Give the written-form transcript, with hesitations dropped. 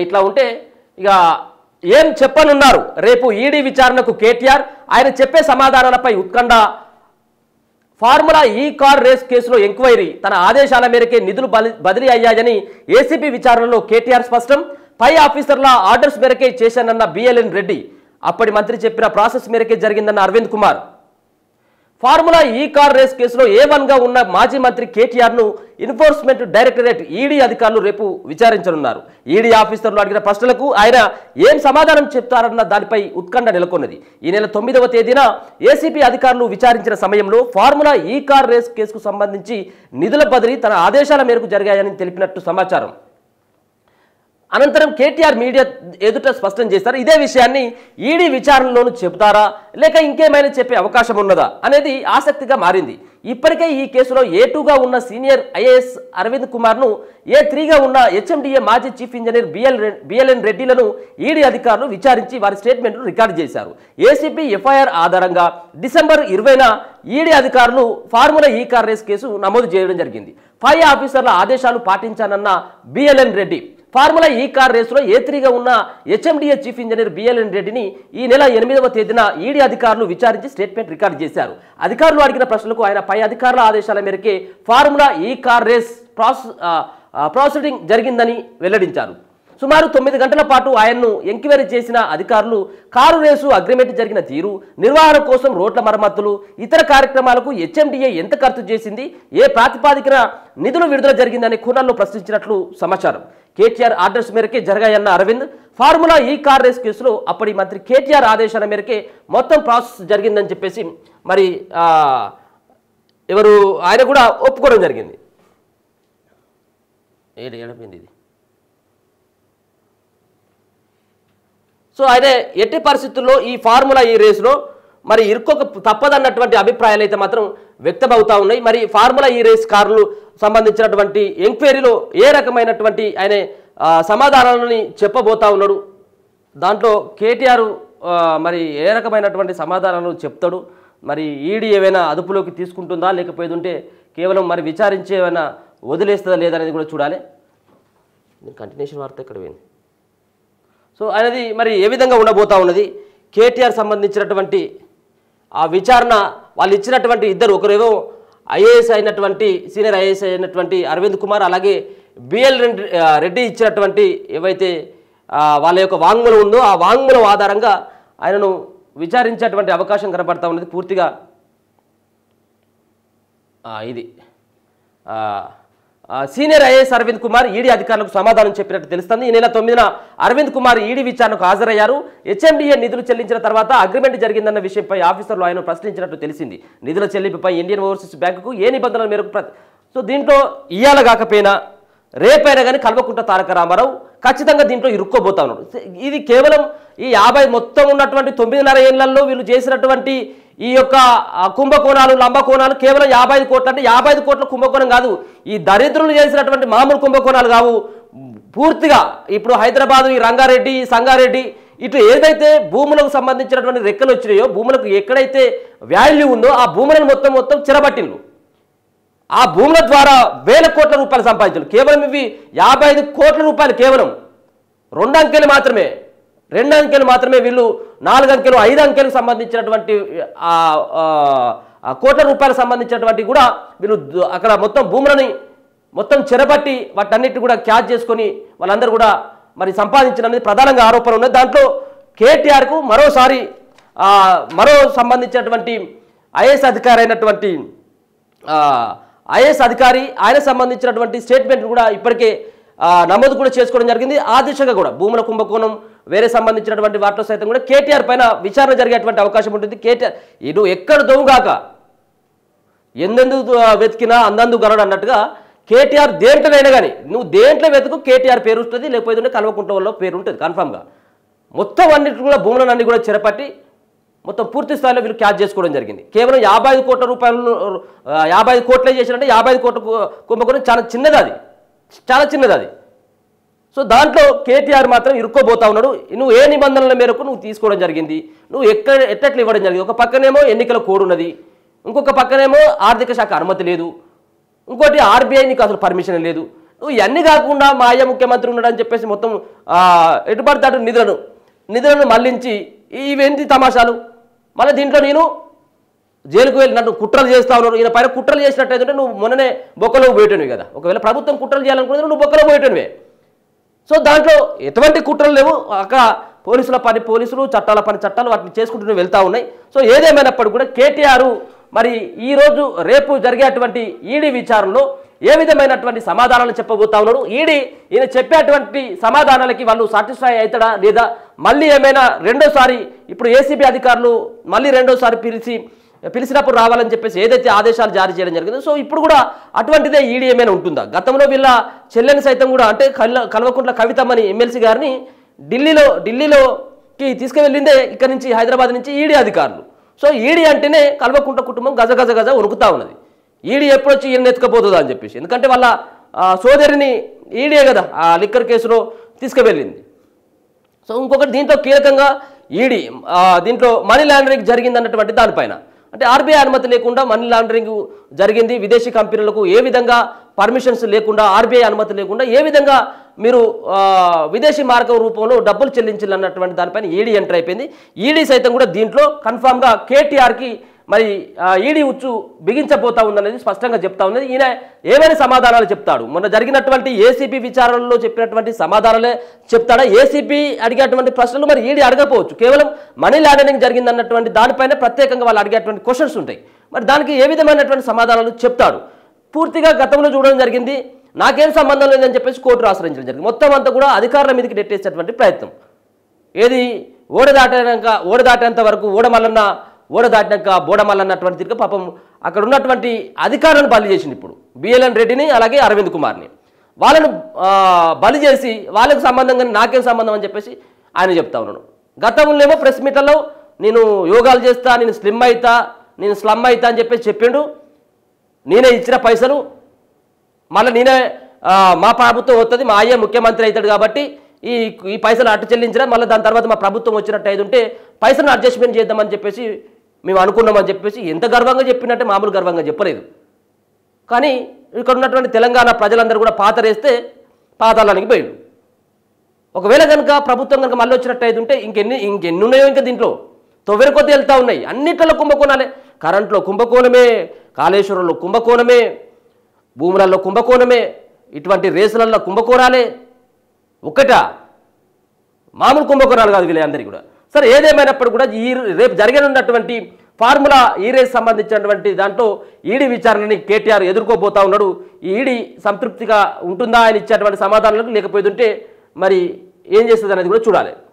ఇట్లా ఉంటే ఇక ఏం చెప్పనున్నారు రేపు ఈడీ విచారణకు కేటీఆర్, ఆయన చెప్పే సమాధానాలపై ఉత్కంఠ. ఫార్ములా ఈ కార్ రేస్ కేసులో ఎంక్వైరీ, తన ఆదేశాల మేరకే నిధులు బదిలీ అయ్యాయని ఏసీబీ విచారణలో కేటీఆర్ స్పష్టం. పై ఆఫీసర్ల ఆర్డర్స్ మేరకే చేశానన్న బిఎల్ఎన్ రెడ్డి, అప్పటి మంత్రి చెప్పిన ప్రాసెస్ మేరకే జరిగిందన్న అరవింద్ కుమార్. ఫార్ములా ఈ కార్ రేస్ కేసులో A1గా ఉన్న మాజీ మంత్రి కేటీఆర్ను ఎన్ఫోర్స్మెంట్ డైరెక్టరేట్ ఈడీ అధికారులు రేపు విచారించనున్నారు. ఈడీ ఆఫీసర్లు అడిగిన ప్రశ్నలకు ఆయన ఏం సమాధానం చెప్తారన్న దానిపై ఉత్కంఠ నెలకొన్నది. ఈ నెల 9వ తేదీన ఏసీపీ అధికారులు విచారించిన సమయంలో ఫార్ములా ఈ కార్ రేస్ కేసుకు సంబంధించి నిధుల బదిలీ తన ఆదేశాల మేరకు జరిగాయని తెలిపినట్టు సమాచారం. అనంతరం కేటీఆర్ మీడియా ఎదుట స్పష్టం చేస్తారు. ఇదే విషయాన్ని ఈడీ విచారణలోనూ చెబుతారా లేక ఇంకేమైనా చెప్పే అవకాశం ఉన్నదా అనేది ఆసక్తిగా మారింది. ఇప్పటికే ఈ కేసులో A2గా ఉన్న సీనియర్ ఐఏఎస్ అరవింద్ కుమార్ను, A3గా ఉన్న HMDA మాజీ చీఫ్ ఇంజనీర్ బిఎల్ఎన్ రెడ్డిలను ఈడీ అధికారులు విచారించి వారి స్టేట్మెంట్ను రికార్డు చేశారు. ఏసీపీ ఎఫ్ఐఆర్ ఆధారంగా డిసెంబర్ 20న ఈడీ అధికారులు ఫార్ములా ఈ కార్ రేస్ కేసు నమోదు చేయడం జరిగింది. 5 ఆఫీసర్ల ఆదేశాలు పాటించానన్న బిఎల్ఎన్ రెడ్డి ఫార్ములా ఈ కార్ రేసులో A3గా ఉన్న HMDA చీఫ్ ఇంజనీర్ బిఎల్ఎన్ రెడ్డిని ఈ నెల 8వ తేదీన ఈడీ అధికారులు విచారించి స్టేట్మెంట్ రికార్డు చేశారు. అధికారులు అడిగిన ప్రశ్నలకు ఆయన పై అధికారుల ఆదేశాల మేరకే ఫార్ములా ఈ కార్ రేస్ ప్రాసెసింగ్ జరిగిందని వెల్లడించారు. సుమారు 9 గంటల పాటు ఆయన్ను ఎంక్వైరీ చేసిన అధికారులు కారు రేసు అగ్రిమెంట్ జరిగిన తీరు, నిర్వహణ కోసం రోడ్ల మరమ్మతులు, ఇతర కార్యక్రమాలకు HMDA ఎంత ఖర్చు చేసింది, ఏ ప్రాతిపాదికన నిధులు విడుదల జరిగిందని కోణంలో ప్రశ్నించినట్లు సమాచారం. కేటీఆర్ ఆర్డర్స్ మేరకే జరిగాయన్న అరవింద్, ఫార్ములా ఈ కార్ రేస్ కేసులో అప్పటి మంత్రి కేటీఆర్ ఆదేశాల మేరకే మొత్తం ప్రాసెస్ జరిగిందని చెప్పేసి మరి ఎవరు ఆయన కూడా ఒప్పుకోవడం జరిగింది. ఏడైంది ఇది. సో ఆయన ఎట్టి పరిస్థితుల్లో ఈ ఫార్ములా ఈ రేసులో మరి ఇరుక్కొక తప్పదన్నటువంటి అభిప్రాయాలు అయితే మాత్రం వ్యక్తమవుతా ఉన్నాయి. మరి ఫార్ములా ఈ రేస్ కార్లు సంబంధించినటువంటి ఎంక్వైరీలో ఏ రకమైనటువంటి ఆయన సమాధానాలని చెప్పబోతా ఉన్నాడు, దాంట్లో కేటీఆర్ మరి ఏ రకమైనటువంటి సమాధానాలు చెప్తాడు, మరి ఈడీ ఏమైనా అదుపులోకి తీసుకుంటుందా లేకపోతే ఉంటే కేవలం మరి విచారించే ఏమైనా వదిలేస్తుందా లేదనేది కూడా చూడాలి. కంటిన్యూషన్ వార్త ఎక్కడ పోయింది. సో అనేది మరి ఏ విధంగా ఉండబోతా ఉన్నది కేటీఆర్ సంబంధించినటువంటి ఆ విచారణ. వాళ్ళు ఇచ్చినటువంటి ఇద్దరు, ఒకరేమో ఐఏఎస్ అయినటువంటి సీనియర్ ఐఏఎస్ అయినటువంటి అరవింద్ కుమార్, అలాగే బిఎల్ఎన్ రెడ్డి ఇచ్చినటువంటి ఏవైతే వాళ్ళ యొక్క వాంగ్మూలం ఉందో ఆ వాంగ్మూలం ఆధారంగా ఆయనను విచారించేటువంటి అవకాశం కనబడతా ఉన్నది. పూర్తిగా ఇది senior IAS Arvind Kumar ED అధికారులకు సమాధానం చెప్పినట్టు తెలుస్తుంది. ఈ నెల 9న అరవింద్ కుమార్ ఈడీ విచారణకు హాజరయ్యారు. HMDA నిధులు చెల్లించిన తర్వాత అగ్రిమెంట్ జరిగిందన్న విషయంపై ఆఫీసర్లు ఆయన ప్రశ్నించినట్టు తెలిసింది. నిధుల చెల్లింపుపై ఇండియన్ ఓవర్సీస్ బ్యాంకుకు ఏ నిబంధనల మేరకు సో దీంట్లో ఇయ్యాల కాకపోయినా రేపైనా కానీ కల్వకుంట్ల తారక రామారావు ఖచ్చితంగా దీంట్లో ఇరుక్కోబోతా ఉన్నాడు. ఇది కేవలం ఈ 50 మొత్తం ఉన్నటువంటి 9.5 ఏళ్లలో వీళ్ళు చేసినటువంటి ఈ యొక్క కుంభకోణాలు లంబకోణాలు కేవలం 55 కోట్లు, అంటే 55 కోట్ల కుంభకోణం కాదు. ఈ దరిద్రులు చేసినటువంటి మామూలు కుంభకోణాలు కావు. పూర్తిగా ఇప్పుడు హైదరాబాదు ఈ రంగారెడ్డి సంగారెడ్డి ఇటు ఏదైతే భూములకు సంబంధించినటువంటి రెక్కలు వచ్చినాయో, భూములకు ఎక్కడైతే వాల్యూ ఉందో ఆ భూములను మొత్తం చెరబట్టిండ్రు. ఆ భూముల ద్వారా వేల కోట్ల రూపాయలు సంపాదించారు. కేవలం ఇవి 55 కోట్ల రూపాయలు కేవలం 2 అంకెలు మాత్రమే, 2 అంకెలు మాత్రమే. వీళ్ళు 4 అంకెలు 5 అంకెలకు సంబంధించినటువంటి కోట్ల రూపాయలకు సంబంధించినటువంటి కూడా వీళ్ళు అక్కడ మొత్తం భూములని మొత్తం చెరబట్టి వాటన్నిటి కూడా క్యాచ్ చేసుకొని వాళ్ళందరూ కూడా మరి సంపాదించడం ప్రధానంగా ఆరోపణ ఉన్నది. దాంట్లో కేటీఆర్కు మరోసారి మరో సంబంధించినటువంటి ఐఏఎస్ అధికారి అయినటువంటి ఐఏఎస్ అధికారి ఆయన సంబంధించినటువంటి స్టేట్మెంట్ కూడా ఇప్పటికే నమోదు కూడా చేసుకోవడం జరిగింది. ఆ దిశగా కూడా భూముల కుంభకోణం వేరే సంబంధించినటువంటి వాటిలో సైతం కూడా కేటీఆర్ పైన విచారణ జరిగేటువంటి అవకాశం ఉంటుంది. కేటీఆర్ ఇటు ఎక్కడ దొంగగాక ఎందెందుకు వెతికినా అందందు గలడు అన్నట్టుగా కేటీఆర్ దేంట్లోనైనా కానీ నువ్వు దేంట్లో వెతుకు కేటీఆర్ పేరు ఉంటుంది, లేకపోతే కల్వకుంట్ల వల్ల పేరు ఉంటుంది కన్ఫామ్గా. మొత్తం అన్నిటి కూడా భూములన్నీ కూడా చెరపట్టి మొత్తం పూర్తి స్థాయిలో వీళ్ళు క్యాచ్ చేసుకోవడం జరిగింది. కేవలం 55 కోట్ల రూపాయలు 55 కోట్లే చేసినట్టే 55 కోట్ల కుంభకోణం చాలా చిన్నది, అది చాలా చిన్నది అది. సో దాంట్లో కేటీఆర్ మాత్రం ఇరుక్కోబోతా ఉన్నాడు. నువ్వు ఏ నిబంధనల మేరకు నువ్వు తీసుకోవడం జరిగింది, నువ్వు ఎట్టట్లు ఇవ్వడం జరిగింది. ఒక పక్కనేమో ఎన్నికల కోడ్ ఉన్నది, ఇంకొక పక్కనేమో ఆర్థిక శాఖ అనుమతి లేదు, ఇంకోటి RBI నీకు అసలు పర్మిషన్ లేదు. ఇవన్నీ కాకుండా మా అయ్య ముఖ్యమంత్రి ఉన్నాడని చెప్పేసి మొత్తం ఎటుపడితే అటు నిధులను మళ్లించి ఇవేంటి తమాషాలు. మళ్ళీ దీంట్లో నేను జైలుకు వెళ్ళి నన్ను కుట్రలు చేస్తా ఉన్నారు. ఈయన పైన కుట్రలు చేసినట్టయితే నువ్వు మొన్ననే బొక్కలో పోయేటనివి కదా. ఒకవేళ ప్రభుత్వం కుట్రలు చేయాలనుకుంటే నువ్వు బొక్కలో పోయేటనివే. సో దాంట్లో ఎటువంటి కుట్రలు లేవు. అక్కడ పోలీసుల పని పోలీసులు, చట్టాల పని చట్టాలు, వాటిని చేసుకుంటూ వెళ్తూ ఉన్నాయి. సో ఏదేమైనప్పటికీ కూడా కేటీఆర్ మరి ఈరోజు రేపు జరిగేటువంటి ఈడీ విచారణలో ఏ విధమైనటువంటి సమాధానాలు చెప్పబోతా ఉన్నాడు. ఈయన చెప్పేటువంటి సమాధానాలకి వాళ్ళు సాటిస్ఫై అవుతాడా లేదా, మళ్ళీ ఏమైనా రెండోసారి ఇప్పుడు ఏసీబీ అధికారులు మళ్ళీ రెండోసారి పిలిచినప్పుడు రావాలని చెప్పేసి ఏదైతే ఆదేశాలు జారీ చేయడం జరిగిందో, సో ఇప్పుడు కూడా అటువంటిదే ఈడీ ఏమైనా ఉంటుందా? గతంలో వీళ్ళ చెల్లెని సైతం కూడా అంటే కల్వకుంట్ల కవితమ్మని ఎమ్మెల్సీ గారిని ఢిల్లీలోకి తీసుకువెళ్ళిందే ఇక్కడ నుంచి హైదరాబాద్ నుంచి ఈడీ అధికారులు. సో ఈడీ అంటేనే కల్వకుంట్ల కుటుంబం గజ గజ గజ ఉరుకుతా ఉన్నది. ఈడీ ఎప్పుడొచ్చి ఈయన ఎత్తుకపోతుందా అని చెప్పేసి. ఎందుకంటే వాళ్ళ సోదరిని ఈడీయే కదా ఆ లిక్కర్ కేసులో తీసుకువెళ్ళింది. సో ఇంకొకటి దీంట్లో కీలకంగా ఈడీ దీంట్లో మనీ లాండరింగ్ జరిగింది అన్నటువంటి దానిపైన, అంటే ఆర్బీఐ అనుమతి లేకుండా మనీ లాండరింగ్ జరిగింది, విదేశీ కంపెనీలకు ఏ విధంగా పర్మిషన్స్ లేకుండా, ఆర్బీఐ అనుమతి లేకుండా ఏ విధంగా మీరు విదేశీ మార్గం రూపంలో డబ్బులు చెల్లించాలన్నటువంటి దానిపైన ఈడీ ఎంటర్ అయిపోయింది. ఈడీ సైతం కూడా దీంట్లో కన్ఫామ్గా కేటీఆర్కి మరి ఈడీ ఉచ్చు బిగించబోతా ఉందనేది స్పష్టంగా చెప్తా ఉన్నది. ఈయన ఏమైనా సమాధానాలు చెప్తాడు? మొన్న జరిగినటువంటి ఏసీబీ విచారణలో చెప్పినటువంటి సమాధానాలే చెప్తాడా? ఏసీబీ అడిగేటువంటి ప్రశ్నలు మరి ఈడీ అడగకపోవచ్చు. కేవలం మనీ లాండరింగ్ జరిగిందన్నటువంటి దానిపైన ప్రత్యేకంగా వాళ్ళు అడిగేటువంటి క్వశ్చన్స్ ఉంటాయి. మరి దానికి ఏ విధమైనటువంటి సమాధానాలు చెప్తాడు? పూర్తిగా గతంలో చూడడం జరిగింది, నాకేం సంబంధం లేదని చెప్పేసి కోర్టు ఆశ్రయించడం జరిగింది. మొత్తం అంతా కూడా అధికారుల మీదకి నెట్టేసేటువంటి ప్రయత్నం. ఏది ఓడ దాటేంత వరకు ఓడ దాటినాక బోడమల్లన్నటువంటి తిరిగి పాపం అక్కడ ఉన్నటువంటి అధికారులను బలి చేసింది. ఇప్పుడు బిఎల్ఎన్ రెడ్డిని అలాగే అరవింద్ కుమార్ని వాళ్ళను బలి చేసి వాళ్ళకు సంబంధం కానీ నాకేం సంబంధం అని చెప్పేసి ఆయన చెప్తా ఉన్నాడు. గతంలో ఏమో ప్రెస్ మీట్లలో నేను యోగాలు చేస్తా, నేను స్లిమ్ అవుతా అని చెప్పేసి చెప్పిండు. నేనే ఇచ్చిన పైసలు మళ్ళీ నేనే మా ప్రభుత్వం వస్తుంది, మా అయ్యే ముఖ్యమంత్రి అవుతాడు కాబట్టి ఈ పైసలు అటు చెల్లించడం, మళ్ళీ దాని తర్వాత మా ప్రభుత్వం వచ్చినట్టు అయితే ఉంటే పైసలను అడ్జస్ట్మెంట్ చేద్దామని చెప్పేసి మేము అనుకున్నామని చెప్పేసి ఎంత గర్వంగా చెప్పినట్టే, మామూలు గర్వంగా చెప్పలేదు. కానీ ఇక్కడ ఉన్నటువంటి తెలంగాణ ప్రజలందరూ కూడా పాతరేస్తే పాతాళానికి పోయిండు. ఒకవేళ కనుక ప్రభుత్వం కనుక మళ్ళీ వచ్చినట్టు అయితే ఉంటే ఇంకెన్ని ఉన్నాయో ఇంకా దీంట్లో తొవ్వెర కొద్ది వెళ్తూ ఉన్నాయి. అన్నిట్లలో కుంభకోణాలే. కరెంట్లో కుంభకోణమే, కాళేశ్వరంలో కుంభకోణమే, భూములలో కుంభకోణమే, ఇటువంటి రేసులలో కుంభకోణాలే. ఒక్కటా మామూలు కుంభకోణాలు కాదు వీళ్ళందరికీ కూడా. సరే ఏదేమైనప్పుడు కూడా రేపు జరగనున్నటువంటి ఫార్ములా ఈ రేస్ సంబంధించినటువంటి దాంట్లో ఈడీ విచారణని కేటీఆర్ ఎదుర్కోబోతా ఉన్నాడు. ఈ ఈడీ సంతృప్తిగా ఉంటుందా ఆయన ఇచ్చేటువంటి సమాధానాలకు, లేకపోతుంటే మరి ఏం చేస్తుంది అనేది కూడా చూడాలి.